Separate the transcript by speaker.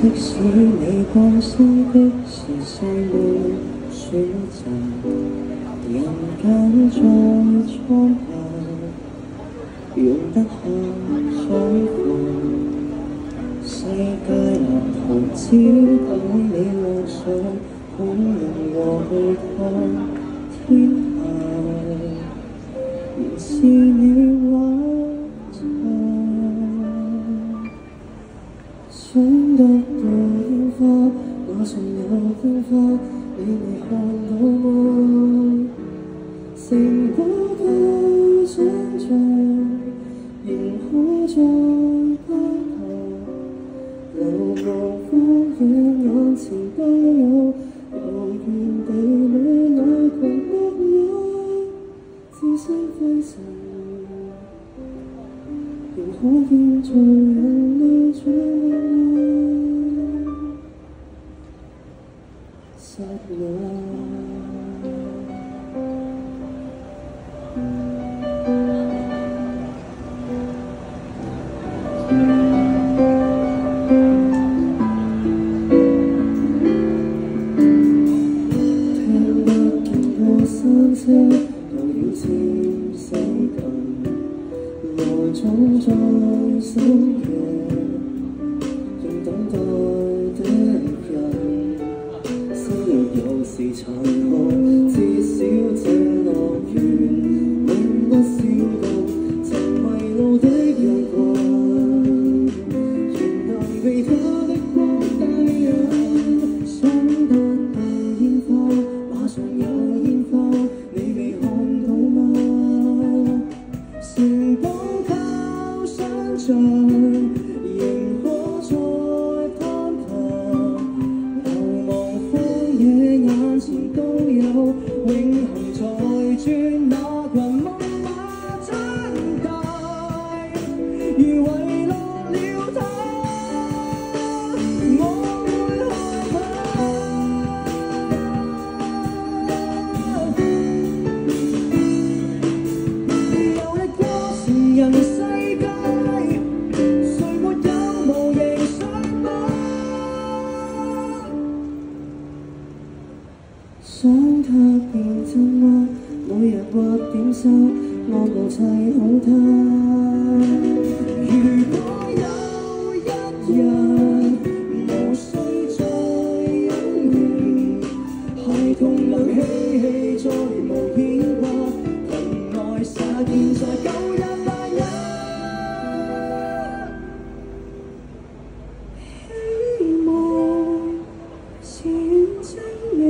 Speaker 1: 即使你降生的時辰沒選擇，人間再蒼白，容得下採訪。世界藍圖只等你畫上，孔融和去看天下，原是你畫像。想得到煙花，馬上有煙花，你未看到嗎？成果夠想像，仍可再攀爬。流無風雨眼前都有，遊園地裏那群惡魔，置身灰塵，仍可見在人類最剎那。山車又要漸駛近，來總在深夜，仍等待的人。生活有時殘酷，至少這樂園永不消毒。曾迷路的羊群，仍能被他的光帶引。想得到煙花，馬上有煙花。你未看到嗎？城堡靠想像，仍可再攀爬。流亡荒野眼前都有，永恆在轉那群夢馬長大，如遺落了他，我會害怕。人世界，誰沒有無形想法？想他變真嗎？每日畫點心，我無砌好他。如果有一日無需再隱形，孩童能嬉戲再無牽掛，憑愛灑現在舊日。是遠征你。